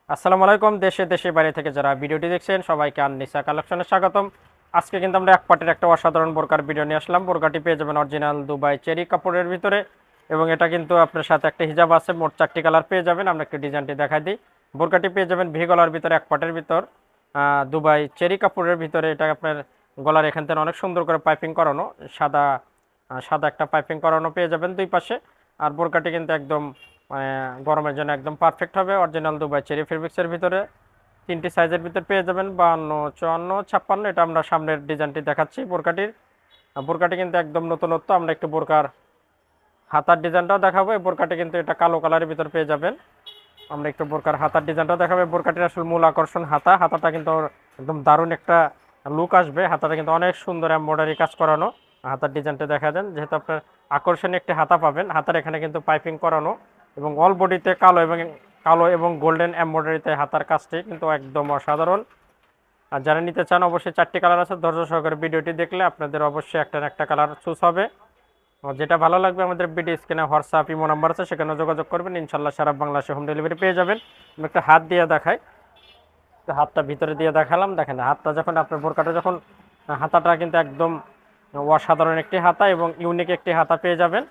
আসসালামু আলাইকুম। দেশে দেশে বাইরে থেকে যারা ভিডিওটি দেখছেন সবাইকে আননিসা কালেকশনে স্বাগতম। আজকে কিন্তু আমরা এক পাটের একটা অসাধারণ বোরকার ভিডিও নিয়ে আসলাম। বোরকাটি পেয়ে যাবেন অরিজিনাল দুবাই চেরি কাপড়ের ভিতরে, এবং এটা কিন্তু আপনার সাথে একটা হিজাব আছে। মোট 4টি কালার পেয়ে যাবেন। আমরা একটু ডিজাইনটি দেখাই দিই। বোরকাটি পেয়ে যাবেন ভি গলার ভিতরে, এক পাটের ভিতর, দুবাই চেরি কাপড়ের ভিতরে। এটা আপনার গলার এখান থেকে অনেক সুন্দর করে পাইপিং করানো, সাদা সাদা একটা পাইপিং করানো পেয়ে যাবেন দুই পাশে। আর বোরকাটি কিন্তু একদম মানে গরমের জন্য একদম পারফেক্ট হবে। অরিজিনাল দুবাই চেরি ফেব্রিক্সের ভিতরে 3টি সাইজের ভিতরে পেয়ে যাবেন, 52, 54, 56। এটা আমরা সামনের ডিজাইনটি দেখাচ্ছি বোরকাটির। বোরকাটি কিন্তু একদম নতুনত্ব। আমরা একটু বোরকার হাতার ডিজাইনটাও দেখাবো। এই বোরকাটি কিন্তু এটা কালো কালারের ভিতর পেয়ে যাবেন। আমরা একটু বোরকার হাতার ডিজাইনটাও দেখাবো। বোরকাটির আসলে মূল আকর্ষণ হাতাটা কিন্তু একদম দারুণ একটা লুক আসবে। হাতাটা কিন্তু অনেক সুন্দর এমব্রয়ডারি কাজ করানো। হাতার ডিজাইনটা দেখা দেন, যেহেতু আপনার আকর্ষণীয় একটি হাতা পাবেন। হাতার এখানে কিন্তু পাইপিং করানো, এবং অল বডিতে কালো এবং গোল্ডেন এমব্রয়ডারিতে হাতার কাজটি কিন্তু একদম অসাধারণ। আর যারা নিতে চান অবশ্যই 4টি কালার আছে। ধৈর্য সহকারে ভিডিওটি দেখলে আপনাদের অবশ্যই একটা না একটা কালার চুজ হবে। যেটা ভালো লাগবে আমাদের ভিডিও স্ক্রিনে হোয়াটসঅ্যাপ ইমো নাম্বার আছে, সেখানে যোগাযোগ করবেন। ইনশাল্লাহ সারা বাংলাদেশে হোম ডেলিভারি পেয়ে যাবেন। আমি একটা হাত দিয়ে দেখাই। তো হাতটা ভিতরে দিয়ে দেখালাম, দেখেন হাতটা যখন আপনার বোরকাটা যখন হাতাটা কিন্তু একদম অসাধারণ একটি হাতা এবং ইউনিক একটি হাতা পেয়ে যাবেন।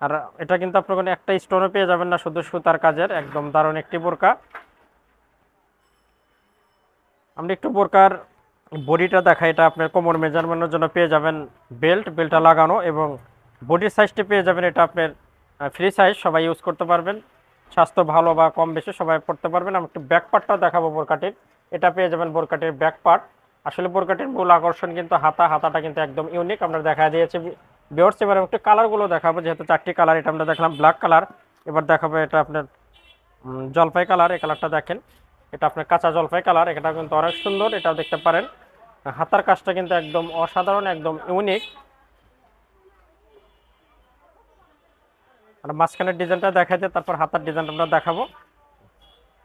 আর এটা কিন্তু আপনার কোনো একটা স্টোনও পেয়ে যাবেন না, শুধু সুতার কাজের একদম দারুণ একটি বোরকা। আমরা একটু বোরকার বডিটা দেখাই। এটা আপনার কোমর মেজারমেন্টের জন্য পেয়ে যাবেন বেল্টটা লাগানো, এবং বডির সাইজটি পেয়ে যাবেন এটা আপনার ফ্রি সাইজ, সবাই ইউজ করতে পারবেন। স্বাস্থ্য ভালো বা কম বেশি সবাই পড়তে পারবেন। আমি একটু ব্যাক পার্টটাও দেখাবো বোরকাটির। এটা পেয়ে যাবেন বোরকাটির ব্যাক পার্ট। আসলে বোরকাটির মূল আকর্ষণ কিন্তু হাতাটা কিন্তু একদম ইউনিক। আমরা দেখা দিয়েছি ভিউয়ার্স। এবার একটু কালারগুলো দেখাবো, যেহেতু 4টি কালার। এটা আমরা দেখলাম ব্ল্যাক কালার। এবার দেখাবো এটা আপনার জলপাই কালার। এই কালারটা দেখেন, এটা আপনার কাঁচা জলপাই কালার। এটা কিন্তু অনেক সুন্দর, এটাও দেখতে পারেন। হাতার কাজটা কিন্তু একদম অসাধারণ, একদম ইউনিক। আর মাঝখানের ডিজাইনটা দেখাইতে, তারপর হাতার ডিজাইনটা আমরা দেখাবো।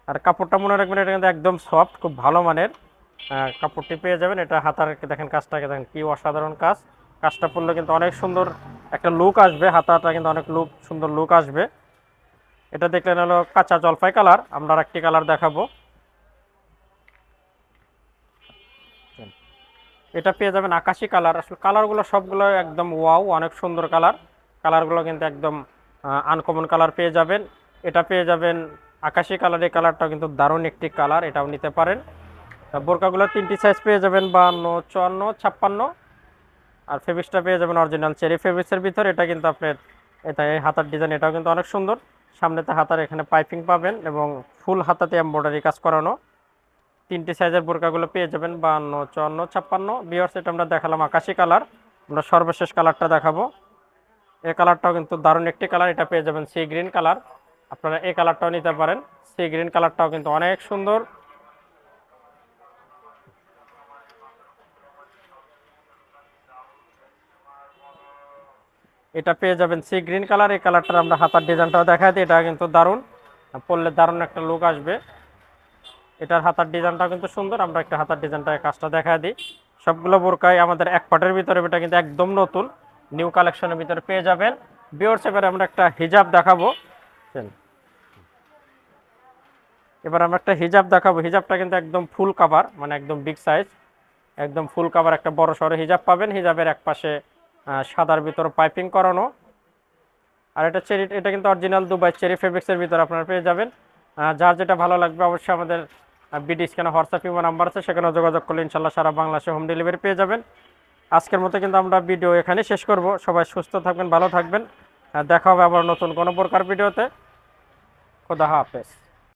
আর কাপড়টা মনে রাখবেন, এটা কিন্তু একদম সফট, খুব ভালো মানের কাপড়টি পেয়ে যাবেন। এটা হাতার দেখেন কাজটাকে দেখেন, কি অসাধারণ কাজ। কাজটা পরলে কিন্তু অনেক সুন্দর একটা লুক আসবে। হাতাটা কিন্তু অনেক সুন্দর লুক আসবে। এটা দেখলেন হলো কাঁচা জলপাই কালার। আমরা আরেকটি কালার দেখাবো। এটা পেয়ে যাবেন আকাশি কালার। আসলে কালারগুলো সবগুলো একদম ওয়াও, অনেক সুন্দর কালার। কালারগুলো কিন্তু একদম আনকমন কালার পেয়ে যাবেন। এটা পেয়ে যাবেন আকাশি কালার। এই কালারটাও কিন্তু দারুণ একটি কালার, এটাও নিতে পারেন। বোরকাগুলো 3টি সাইজ পেয়ে যাবেন, 52, 54, 56। আর ফেব্রিক্সটা পেয়ে যাবেন অরিজিনাল চেরি ফেব্রিক্সের ভিতর। এটা কিন্তু আপনার এই হাতার ডিজাইন, এটাও কিন্তু অনেক সুন্দর। সামনেতে হাতার এখানে পাইপিং পাবেন, এবং ফুল হাতাতে এমব্রয়ডারি কাজ করানো। 3টি সাইজের বোরকাগুলো পেয়ে যাবেন, 52, 54, 56। ভিউয়ার্স, এটা আমরা দেখালাম আকাশি কালার। আমরা সর্বশেষ কালারটা দেখাবো। এই কালারটাও কিন্তু দারুণ একটি কালার। এটা পেয়ে যাবেন সি গ্রিন কালার। আপনারা এই কালারটাও নিতে পারেন। সি গ্রিন কালারটাও কিন্তু অনেক সুন্দর। এটা পেয়ে যাবেন সি গ্রিন কালার। এই কালারটার আমরা হাতার ডিজাইনটাও দেখাই দিই। এটা কিন্তু দারুণ, পরলে দারুণ একটা লুক আসবে। এটার হাতার ডিজাইনটাও কিন্তু সুন্দর। আমরা একটা হাতার ডিজাইনটা কাজটা দেখা দিই। সবগুলো বোরকাই আমাদের এক পাটের ভিতরে, এটা কিন্তু একদম নতুন নিউ কালেকশনের ভিতরে পেয়ে যাবেন। ভিউয়ার্স, এবারে আমরা একটা হিজাব দেখাবো। এবার আমরা একটা হিজাব দেখাবো। হিজাবটা কিন্তু একদম ফুল কাভার, মানে একদম বিগ সাইজ, একদম ফুল কাভার একটা বড় সড়ো হিজাব পাবেন। হিজাবের এক পাশে সাদার ভিতর পাইপিং করানো। আর এটা কিন্তু অরিজিনাল দুবাই চেরি ফেব্রিক্সের ভিতর আপনারা পেয়ে যাবেন। যার যেটা ভালো লাগবে অবশ্যই আমাদের বিডি স্ক্যানে হোয়াটসঅ্যাপ ইমো নাম্বার আছে, সেখানে যোগাযোগ করলে ইনশাল্লাহ সারা বাংলাদেশে হোম ডেলিভারি পেয়ে যাবেন। আজকের মতো কিন্তু আমরা ভিডিও এখানে শেষ করব। সবাই সুস্থ থাকবেন, ভালো থাকবেন। দেখা হবে আবার নতুন কোনো প্রকার ভিডিওতে। খোদা হাফেজ।